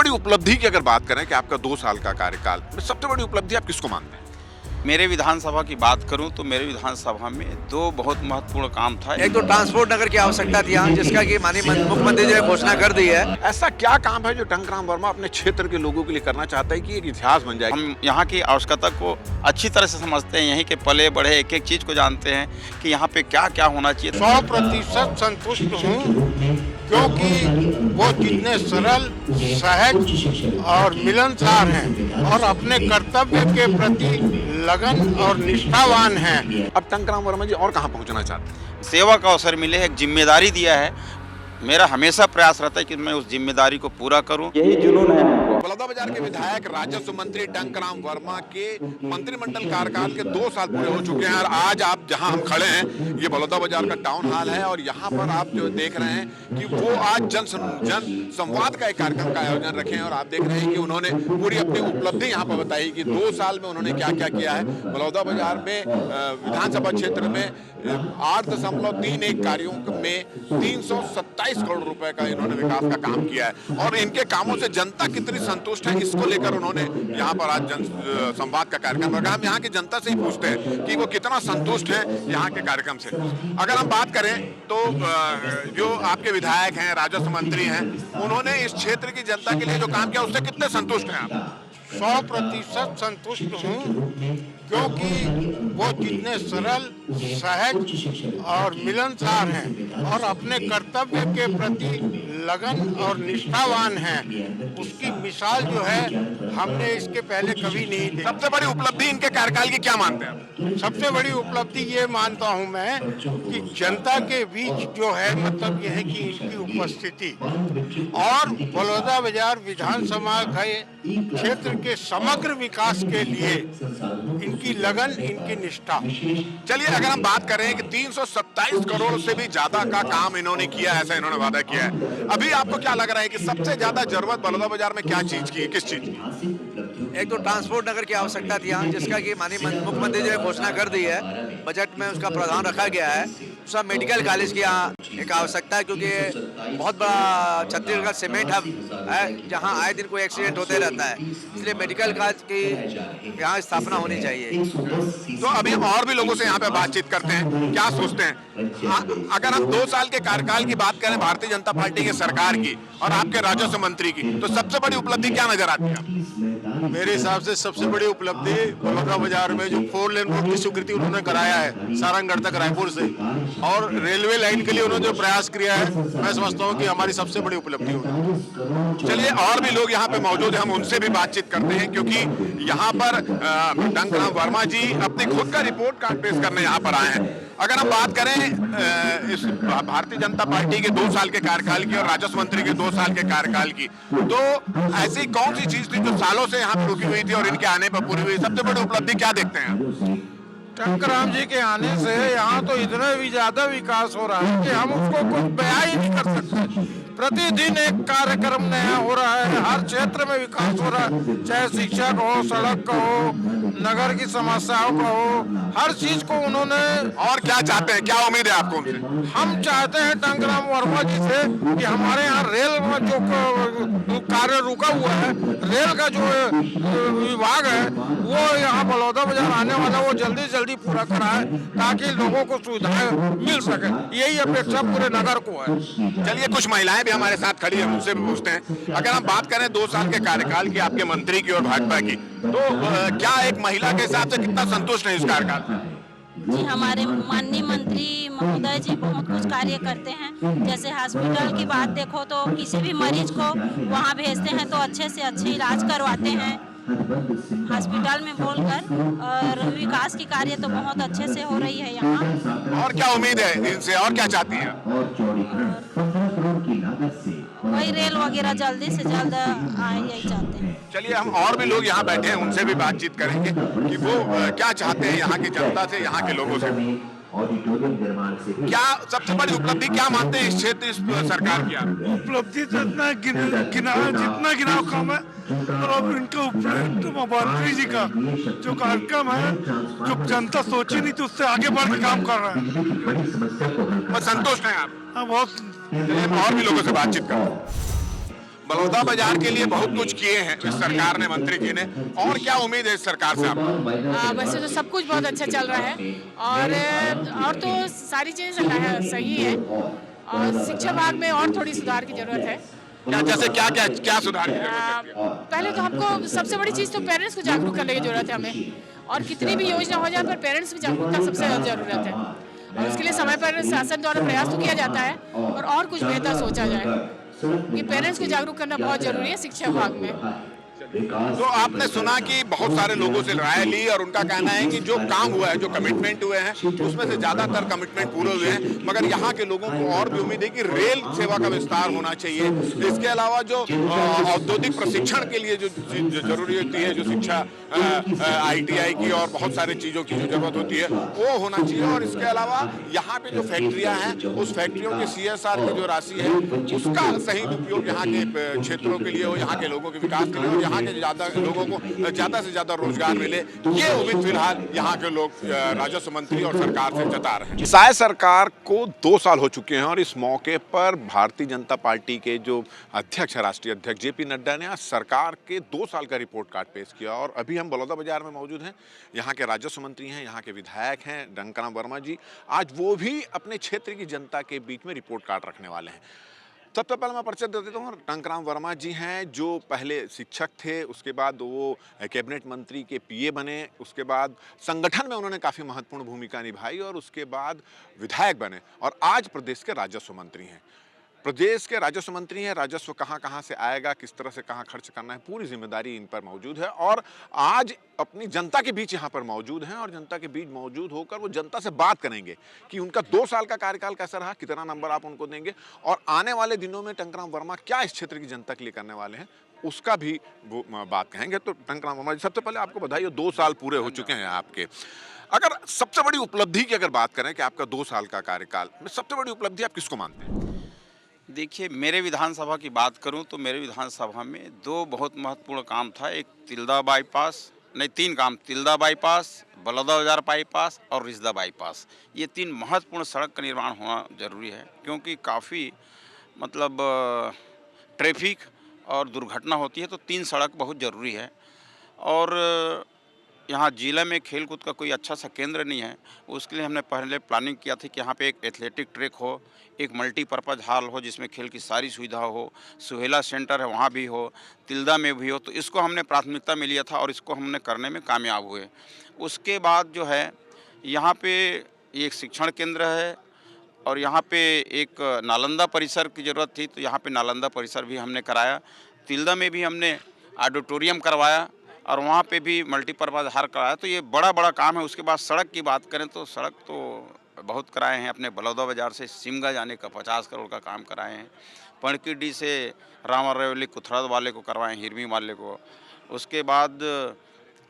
बड़ी उपलब्धि की अगर बात करें कि आपका 2 साल का कार्यकाल में सबसे बड़ी उपलब्धि आप किसको मानते हैं? मेरे विधानसभा की बात करूं तो मेरे विधानसभा में दो बहुत महत्वपूर्ण काम था। एक तो ट्रांसपोर्ट नगर की आवश्यकता थी यहाँ, जिसका कि माननीय मुख्यमंत्री जी ने घोषणा कर दी है। ऐसा क्या काम है जो टंकराम वर्मा अपने क्षेत्र के लोगों के लिए करना चाहता है कि एक इतिहास बन जाए? हम यहाँ की आवश्यकता को अच्छी तरह से समझते हैं, यहीं के पले बढ़े एक एक चीज़ को जानते हैं कि यहाँ पे क्या क्या होना चाहिए। 100% संतुष्ट हूँ, क्योंकि वो जितने सरल, सहज और मिलनसार हैं और अपने कर्तव्य के प्रति लगन और निष्ठावान हैं। अब टंकराम वर्मा जी और कहाँ पहुँचना चाहते हैं? सेवा का अवसर मिले है, एक जिम्मेदारी दिया है, मेरा हमेशा प्रयास रहता है कि मैं उस जिम्मेदारी को पूरा करूं। यही जुनून है हमको। बलौदाबाजार के विधायक राजस्व मंत्री टंकराम वर्मा के मंत्रिमंडल कार्यकाल के 2 साल पूरे हो चुके हैं और आज आप जहां हम खड़े हैं ये बलौदाबाजार का टाउन हॉल है और यहाँ पर आप जो देख रहे हैं कि वो आज जन संवाद का एक कार्यक्रम का आयोजन रखे हैं और आप देख रहे हैं कि उन्होंने पूरी अपनी उपलब्धि यहाँ पर बताई कि 2 साल में उन्होंने क्या क्या किया है। बलौदाबाजार में विधानसभा क्षेत्र में 8.31 कार्यों में 327 करोड़ रुपए का इन्होंने विकास का काम किया है और इनके कामों से जनता कितनी संतुष्ट है इसको लेकर उन्होंने यहाँ पर आज जन संवाद का कार्यक्रम रखा। हम यहाँ की जनता से ही पूछते हैं कि वो कितना संतुष्ट है यहाँ के कार्यक्रम से। अगर हम बात करें तो जो आपके विधायक हैं, राजस्व मंत्री हैं, उन्होंने इस क्षेत्र की जनता के लिए जो काम किया उससे कितने संतुष्ट हैं आप? 100% संतुष्ट हूँ, क्योंकि वो जितने सरल, सहज और मिलनसार हैं और अपने कर्तव्य के प्रति लगन और निष्ठावान हैं, उसकी मिसाल जो है हमने इसके पहले कभी नहीं देखी। सबसे बड़ी उपलब्धि इनके कार्यकाल की क्या मानते हैं? सबसे बड़ी उपलब्धि ये मानता हूँ मैं कि जनता के बीच जो है मतलब ये है कि इनकी उपस्थिति और बलौदाबाजार विधानसभा के क्षेत्र के समग्र विकास के लिए इनकी लगन, इनकी निष्ठा। चलिए अगर हम बात करें कि 327 करोड़ से भी ज्यादा का काम इन्होंने किया, ऐसा इन्होंने वादा किया है, अभी आपको क्या लग रहा है कि सबसे ज्यादा जरूरत बलौदाबाजार में क्या चीज की है, किस चीज की? एक तो ट्रांसपोर्ट नगर की आवश्यकता थी यहाँ, जिसका कि माननीय मुख्यमंत्री जी ने घोषणा कर दी है। बजट में उसका प्रावधान रखा गया है। दूसरा मेडिकल कॉलेज की यहाँ एक आवश्यकता है, क्योंकि बहुत बड़ा छत्तीसगढ़ का सीमेंट हब है जहाँ आए दिन कोई एक्सीडेंट होते रहता है, इसलिए मेडिकल कॉलेज की यहाँ स्थापना होनी चाहिए। तो अभी हम और भी लोगों से यहाँ पे बातचीत करते हैं, क्या सोचते हैं। अगर हम 2 साल के कार्यकाल की बात करें भारतीय जनता पार्टी की सरकार की और आपके राजस्व मंत्री की, तो सबसे बड़ी उपलब्धि क्या नजर आती है? मेरे हिसाब से सबसे बड़ी उपलब्धि बलौदाबाजार में जो 4 लेन रोड की स्वीकृति उन्होंने कराया है सारंगगढ़ तक रायपुर से, और रेलवे लाइन के लिए उन्होंने जो प्रयास किया है, मैं समझता हूँ कि हमारी सबसे बड़ी उपलब्धि होगी। चलिए और भी लोग यहाँ पे मौजूद हैं, हम उनसे भी बातचीत करते हैं, क्योंकि यहाँ पर टंकराम वर्मा जी अपनी खुद का रिपोर्ट कार्ड पेश करने यहाँ पर आए हैं। अगर हम बात करें इस भारतीय जनता पार्टी के 2 साल के कार्यकाल की और राजस्व मंत्री के 2 साल के कार्यकाल की, तो ऐसी कौन सी चीज थी जो सालों से यहाँ पर रुकी हुई थी और इनके आने पर पूरी हुई? सबसे बड़ी उपलब्धि क्या देखते हैं? टंकराम जी के आने से यहाँ तो इतना भी ज्यादा विकास हो रहा है कि हम उसको कुछ बयां ही नहीं कर सकते। प्रतिदिन एक कार्यक्रम नया हो रहा है, हर क्षेत्र में विकास हो रहा है, चाहे शिक्षा का हो, सड़क का हो, नगर की समस्याओं का हो, हर चीज को उन्होंने। और क्या चाहते हैं, क्या उम्मीद है आपको उनसे? हम चाहते हैं टंकराम वर्मा जी से कि हमारे यहाँ रेल में जो कार्य रुका हुआ है, रेल का जो विभाग है वो यहाँ बलौदाबाजार आने वाला वो जल्दी पूरा कराए ताकि लोगों को सुविधाएं मिल सके। यही अपेक्षा पूरे नगर को है। चलिए कुछ महिलाएं भी हमारे साथ खड़ी हैं, उनसे भी पूछते हैं। अगर हम बात करें 2 साल के कार्यकाल की आपके मंत्री की और भाजपा की, तो क्या एक महिला के हिसाब से कितना संतुष्ट है इस कार्यकाल से? जी, हमारे माननीय मंत्री महोदय जी बहुत कुछ कार्य करते हैं। जैसे हॉस्पिटल की बात देखो तो किसी भी मरीज को वहाँ भेजते हैं तो अच्छे से अच्छे इलाज करवाते हैं हॉस्पिटल में बोलकर, और विकास की कार्य तो बहुत अच्छे से हो रही है यहाँ। और क्या उम्मीद है इनसे, और क्या चाहती हैं? वही रेल वगैरह जल्दी से जल्द आए, यही चाहते हैं। चलिए हम और भी लोग यहाँ बैठे हैं, उनसे भी बातचीत करेंगे कि वो क्या चाहते हैं यहाँ की जनता से, यहाँ के लोगों से। क्या सबसे बड़ी उपलब्धि क्या मानते हैं इस क्षेत्र, इस सरकार की? उपलब्धि तो इतना जितना गिनाव कम है, और अब इनका मुख्यमंत्री जी का जो कार्यक्रम है, जो जनता सोची नहीं थी उससे आगे बढ़ के काम कर रहे हैं। संतुष्ट हैं आप? हाँ, बहुत। और भी लोगों से बातचीत करते हैं। बलौदा बाजार के लिए बहुत कुछ किए हैं इस सरकार ने, मंत्री जी ने, और क्या उम्मीद है इस सरकार से आपको? वैसे तो सब कुछ बहुत अच्छा चल रहा है और तो सारी चीज़ें सही है और शिक्षा विभाग में और थोड़ी सुधार की जरूरत है। जैसे क्या सुधार की जरूरत है? पहले तो हमको सबसे बड़ी चीज़ तो पेरेंट्स को जागरूक करने की जरूरत है हमें, और कितनी भी योजना हो जाए पर पेरेंट्स की जागरूकता सबसे ज़्यादा जरूरत है, और उसके लिए समय पर शासन द्वारा प्रयास तो किया जाता है और कुछ बेहतर सोचा जाए कि पेरेंट्स को जागरूक करना बहुत जरूरी है शिक्षा विभाग में। तो आपने सुना कि बहुत सारे लोगों से राय ली और उनका कहना है कि जो काम हुआ है, जो कमिटमेंट हुए हैं, उसमें से ज्यादातर कमिटमेंट पूरे हुए हैं, मगर यहाँ के लोगों को और भी उम्मीद है कि रेल सेवा का विस्तार होना चाहिए। इसके अलावा जो औद्योगिक प्रशिक्षण के लिए जो जरूरी होती है, जो शिक्षा ITI की और बहुत सारी चीजों की जो जरूरत होती है वो होना चाहिए। और इसके अलावा यहाँ पे जो फैक्ट्रियाँ हैं, उस फैक्ट्रियों के CSR की जो राशि है उसका सही उपयोग यहाँ के क्षेत्रों के लिए हो, यहाँ के लोगों के विकास के लिए हो, यहाँ के ज्यादा लोगों को ज्यादा से ज्यादा रोजगार मिले, ये उम्मीद फिलहाल यहाँ के लोग राजस्व मंत्री और सरकार से जता रहे हैं। साय सरकार को 2 साल हो चुके हैं और इस मौके पर भारतीय जनता पार्टी के जो अध्यक्ष है, राष्ट्रीय अध्यक्ष JP नड्डा ने आज सरकार के 2 साल का रिपोर्ट कार्ड पेश किया। और अभी हम बलौदा बाजार में मौजूद हैं, यहाँ के राजस्व मंत्री हैं, यहाँ के विधायक हैं डंकराम वर्मा जी। आज वो भी अपने क्षेत्र की जनता के बीच में रिपोर्ट कार्ड रखने वाले हैं। सबसे पहले मैं परिचय दे देता हूँ, डंकराम वर्मा जी हैं जो पहले शिक्षक थे, उसके बाद वो कैबिनेट मंत्री के PA बने, उसके बाद संगठन में उन्होंने काफ़ी महत्वपूर्ण भूमिका निभाई और उसके बाद विधायक बने और आज प्रदेश के राजस्व मंत्री हैं। प्रदेश के राजस्व मंत्री हैं, राजस्व कहाँ से आएगा, किस तरह से कहाँ खर्च करना है, पूरी जिम्मेदारी इन पर मौजूद है और आज अपनी जनता के बीच यहाँ पर मौजूद हैं और जनता के बीच मौजूद होकर वो जनता से बात करेंगे कि उनका 2 साल का कार्यकाल कैसा रहा, कितना नंबर आप उनको देंगे और आने वाले दिनों में डंकराम वर्मा क्या इस क्षेत्र की जनता के लिए करने वाले हैं, उसका भी वो बात कहेंगे। तो डंकराम वर्मा जी, सबसे पहले आपको बधाई, 2 साल पूरे हो चुके हैं आपके। अगर सबसे बड़ी उपलब्धि की अगर बात करें कि आपका 2 साल का कार्यकाल में सबसे बड़ी उपलब्धि आप किसको मानते हैं? देखिए, मेरे विधानसभा की बात करूं तो मेरे विधानसभा में 2 बहुत महत्वपूर्ण काम था। एक तिल्दा बाईपास, नहीं 3 काम, तिल्दा बाईपास, बलौदा बाजार बाईपास और रिश्दा बाईपास। ये 3 महत्वपूर्ण सड़क का निर्माण होना जरूरी है क्योंकि काफ़ी मतलब ट्रैफिक और दुर्घटना होती है, तो 3 सड़क बहुत ज़रूरी है। और यहाँ जिले में खेल कूद का कोई अच्छा सा केंद्र नहीं है, उसके लिए हमने पहले प्लानिंग किया थी कि यहाँ पे एक एथलेटिक ट्रैक हो, एक मल्टीपर्पज़ हॉल हो जिसमें खेल की सारी सुविधा हो, सुहेला सेंटर है वहाँ भी हो, तिल्दा में भी हो, तो इसको हमने प्राथमिकता में लिया था और इसको हमने करने में कामयाब हुए। उसके बाद जो है यहाँ पे एक शिक्षण केंद्र है और यहाँ पे एक नालंदा परिसर की ज़रूरत थी, तो यहाँ पे नालंदा परिसर भी हमने कराया। तिल्दा में भी हमने ऑडिटोरियम करवाया और वहाँ पे भी मल्टीपर्पज़ हॉल कराया। तो ये बड़ा काम है। उसके बाद सड़क की बात करें तो सड़क तो बहुत कराए हैं। अपने बलौदा बाजार से सिमगा जाने का 50 करोड़ का काम कराए हैं। पणकीडी से रामारेवली कुथरद वाले को करवाए हैं, हिरमी वाले को। उसके बाद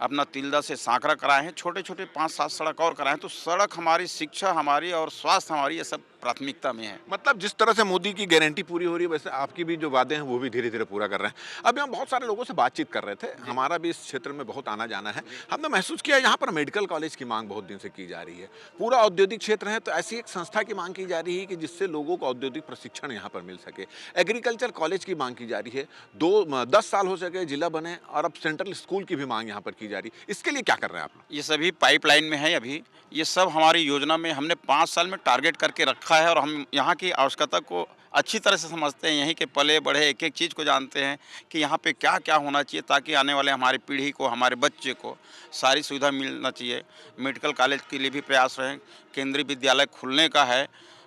अपना तिल्दा से सांकरा कराए हैं, छोटे 5-7 सड़क और कराए हैं। तो सड़क हमारी, शिक्षा हमारी और स्वास्थ्य हमारी, ये सब प्राथमिकता में है। मतलब जिस तरह से मोदी की गारंटी पूरी हो रही है, वैसे आपकी भी जो वादे हैं वो भी धीरे धीरे पूरा कर रहे हैं। अभी हम बहुत सारे लोगों से बातचीत कर रहे थे, हमारा भी इस क्षेत्र में बहुत आना जाना है। हमने महसूस किया यहाँ पर मेडिकल कॉलेज की मांग बहुत दिन से की जा रही है। पूरा औद्योगिक क्षेत्र है, तो ऐसी एक संस्था की मांग की जा रही है कि जिससे लोगों को औद्योगिक प्रशिक्षण यहाँ पर मिल सके। एग्रीकल्चर कॉलेज की मांग की जा रही है, 10 साल हो सके जिला बने, और अब सेंट्रल स्कूल की भी मांग यहाँ पर की जा रही है। इसके लिए क्या कर रहे हैं आप? ये सभी पाइपलाइन में है। अभी ये सब हमारी योजना में हमने 5 साल में टारगेट करके रखा है और हम यहाँ की आवश्यकता को अच्छी तरह से समझते हैं। यहीं के पले बढ़े एक चीज़ को जानते हैं कि यहाँ पे क्या क्या होना चाहिए ताकि आने वाले हमारी पीढ़ी को, हमारे बच्चे को सारी सुविधा मिलना चाहिए। मेडिकल कॉलेज के लिए भी प्रयास रहे, केंद्रीय विद्यालय खुलने का है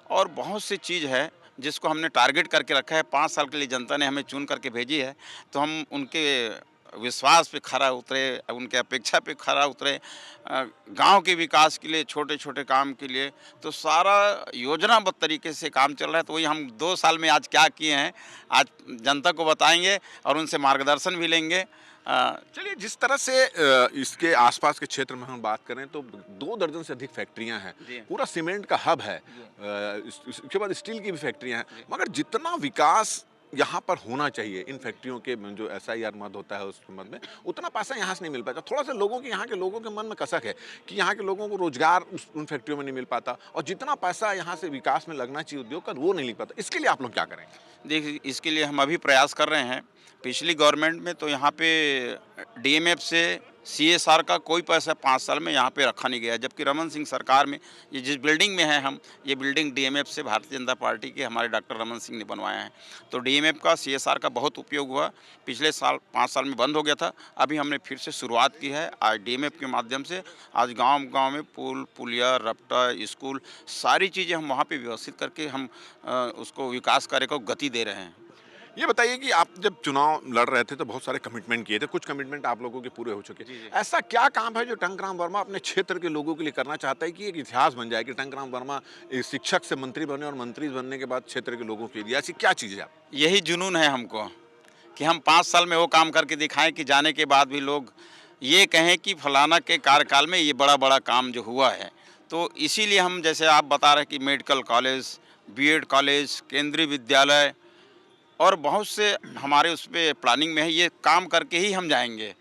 और बहुत सी चीज़ है जिसको हमने टारगेट करके रखा है। 5 साल के लिए जनता ने हमें चुन करके भेजी है, तो हम उनके विश्वास पे खरा उतरे, उनके अपेक्षा पे खरा उतरे। गांव के विकास के लिए, छोटे काम के लिए, तो सारा योजनाबद्ध तरीके से काम चल रहा है। तो वही हम 2 साल में आज क्या किए हैं, आज जनता को बताएंगे और उनसे मार्गदर्शन भी लेंगे। चलिए, जिस तरह से इसके आसपास के क्षेत्र में हम बात करें तो 2 दर्जन से अधिक फैक्ट्रियां हैं, पूरा सीमेंट का हब है, इसके बाद स्टील की भी फैक्ट्रियां हैं, मगर जितना विकास यहाँ पर होना चाहिए इन फैक्ट्रियों के जो SIR मद होता है उस मद में, उतना पैसा यहाँ से नहीं मिल पाता। थोड़ा सा लोगों की, यहाँ के लोगों के मन में कसक है कि यहाँ के लोगों को रोजगार उन फैक्ट्रियों में नहीं मिल पाता, और जितना पैसा यहाँ से विकास में लगना चाहिए उद्योग का, वो नहीं मिल पाता। इसके लिए आप लोग क्या करेंगे? देखिए, इसके लिए हम अभी प्रयास कर रहे हैं। पिछली गवर्नमेंट में तो यहाँ पे DMF से CSR का कोई पैसा 5 साल में यहाँ पे रखा नहीं गया, जबकि रमन सिंह सरकार में ये जिस बिल्डिंग में है हम, ये बिल्डिंग DMF से भारतीय जनता पार्टी के हमारे डॉक्टर रमन सिंह ने बनवाया है। तो DMF का CSR का बहुत उपयोग हुआ। पिछले साल 5 साल में बंद हो गया था, अभी हमने फिर से शुरुआत की है। आज DMF के माध्यम से आज गाँव-गाँव में पुल, पुलिया, रपटा, स्कूल, सारी चीज़ें हम वहाँ पर व्यवस्थित करके हम उसको विकास कार्य को गति दे रहे हैं। ये बताइए कि आप जब चुनाव लड़ रहे थे तो बहुत सारे कमिटमेंट किए थे, कुछ कमिटमेंट आप लोगों के पूरे हो चुके हैं। ऐसा क्या काम है जो टंकराम वर्मा अपने क्षेत्र के लोगों के लिए करना चाहता है कि एक इतिहास बन जाए कि टंकराम वर्मा एक शिक्षक से मंत्री बने और मंत्री बनने के बाद क्षेत्र के लोगों के लिए ऐसी क्या चीज़ है आप? यही जुनून है हमको कि हम 5 साल में वो काम करके दिखाएं कि जाने के बाद भी लोग ये कहें कि फलाना के कार्यकाल में ये बड़ा काम जो हुआ है। तो इसीलिए हम, जैसे आप बता रहे हैं कि मेडिकल कॉलेज, BEd कॉलेज, केंद्रीय विद्यालय और बहुत से हमारे उस पर प्लानिंग में है, ये काम करके ही हम जाएंगे।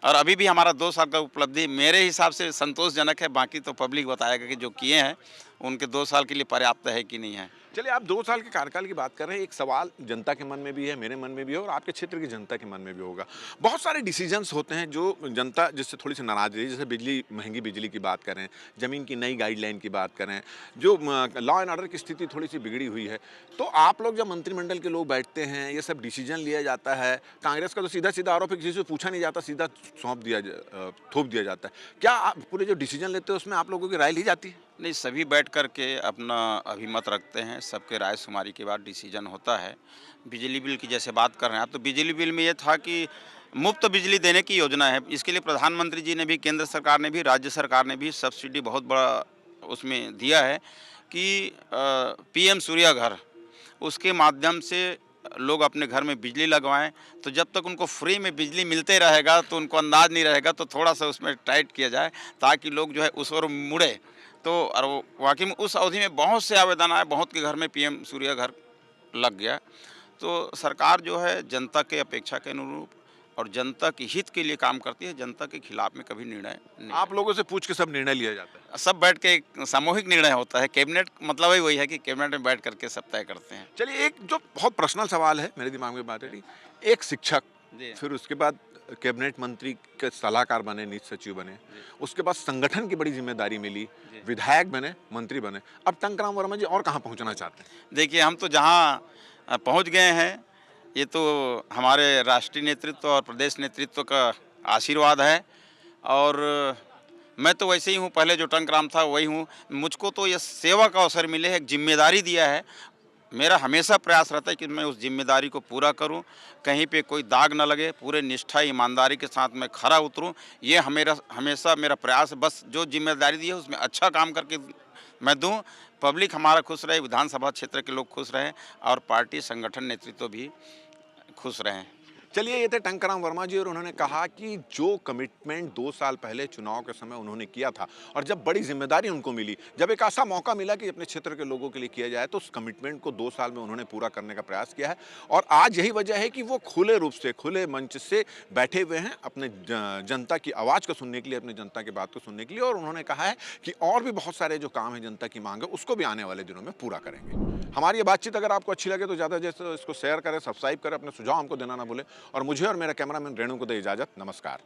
और अभी भी हमारा 2 साल का उपलब्धि मेरे हिसाब से संतोषजनक है। बाकी तो पब्लिक बताएगा कि जो किए हैं उनके 2 साल के लिए पर्याप्त है कि नहीं है। चलिए, आप 2 साल के कार्यकाल की बात कर रहे हैं। एक सवाल जनता के मन में भी है, मेरे मन में भी है और आपके क्षेत्र की जनता के मन में भी होगा। बहुत सारे डिसीजंस होते हैं जो जनता जिससे थोड़ी सी नाराज रही, जैसे महंगी बिजली की बात करें, ज़मीन की नई गाइडलाइन की बात करें, जो लॉ एंड ऑर्डर की स्थिति थोड़ी सी बिगड़ी हुई है। तो आप लोग जब मंत्रिमंडल के लोग बैठते हैं, ये सब डिसीजन लिया जाता है, कांग्रेस का तो सीधा आरोप है किसी से पूछा नहीं जाता, सीधा थोप दिया जाता है। क्या आप पूरे जो डिसीजन लेते हैं उसमें आप लोगों की राय ली जाती है? नहीं, सभी बैठ कर के अपना अभिमत रखते हैं, सबके राय शुमारी के बाद डिसीजन होता है। बिजली बिल की जैसे बात कर रहे हैं आप, तो बिजली बिल में ये था कि मुफ्त बिजली देने की योजना है। इसके लिए प्रधानमंत्री जी ने भी, केंद्र सरकार ने भी, राज्य सरकार ने भी सब्सिडी बहुत बड़ा उसमें दिया है कि PM सूर्या घर, उसके माध्यम से लोग अपने घर में बिजली लगवाएं। तो जब तक उनको फ्री में बिजली मिलते रहेगा तो उनको अंदाज नहीं रहेगा, तो थोड़ा सा उसमें टाइट किया जाए ताकि लोग जो है उस ओर मुड़े। तो और वाकई में उस अवधि में बहुत से आवेदन आए, बहुत के घर में PM सूर्या घर लग गया। तो सरकार जो है जनता के अपेक्षा के अनुरूप और जनता के हित के लिए काम करती है, जनता के खिलाफ में कभी निर्णय नहीं। आप लोगों से पूछ के सब निर्णय लिया जाता है? सब बैठ के एक सामूहिक निर्णय होता है। कैबिनेट मतलब ही वही है कि कैबिनेट में बैठ करके सब तय करते हैं। चलिए, एक जो बहुत पर्सनल सवाल है मेरे दिमाग में बात है, एक शिक्षक, फिर उसके बाद कैबिनेट मंत्री के सलाहकार बने, नीति सचिव बने, उसके बाद संगठन की बड़ी जिम्मेदारी मिली, विधायक बने, मंत्री बने, अब टंकराम वर्मा जी और कहाँ पहुँचना चाहते हैं? देखिए, हम तो जहाँ पहुँच गए हैं, ये तो हमारे राष्ट्रीय नेतृत्व और प्रदेश नेतृत्व का आशीर्वाद है। और मैं तो वैसे ही हूँ, पहले जो टंकराम था वही हूँ। मुझको तो ये सेवा का अवसर मिले है, एक जिम्मेदारी दिया है। मेरा हमेशा प्रयास रहता है कि मैं उस जिम्मेदारी को पूरा करूं, कहीं पे कोई दाग न लगे, पूरे निष्ठा ईमानदारी के साथ मैं खरा उतरूं। ये हमेशा मेरा प्रयास है। बस जो जिम्मेदारी दी है उसमें अच्छा काम करके मैं दूं, पब्लिक हमारा खुश रहे, विधानसभा क्षेत्र के लोग खुश रहें और पार्टी संगठन नेतृत्व भी खुश रहें। चलिए, ये थे टंकराम वर्मा जी और उन्होंने कहा कि जो कमिटमेंट 2 साल पहले चुनाव के समय उन्होंने किया था और जब बड़ी जिम्मेदारी उनको मिली, जब एक ऐसा मौका मिला कि अपने क्षेत्र के लोगों के लिए किया जाए, तो उस कमिटमेंट को 2 साल में उन्होंने पूरा करने का प्रयास किया है। और आज यही वजह है कि वो खुले रूप से, खुले मंच से बैठे हुए हैं अपने जनता की आवाज़ को सुनने के लिए, अपने जनता की बात को सुनने के लिए। और उन्होंने कहा है कि और भी बहुत सारे जो काम है, जनता की मांग है, उसको भी आने वाले दिनों में पूरा करेंगे। हमारी ये बातचीत अगर आपको अच्छी लगे तो ज़्यादा जैसे इसको शेयर करें, सब्सक्राइब करें, अपने सुझाव हमको देना ना भूलें। और मुझे और मेरा कैमरामैन रेणु को दे इजाज़त। नमस्कार।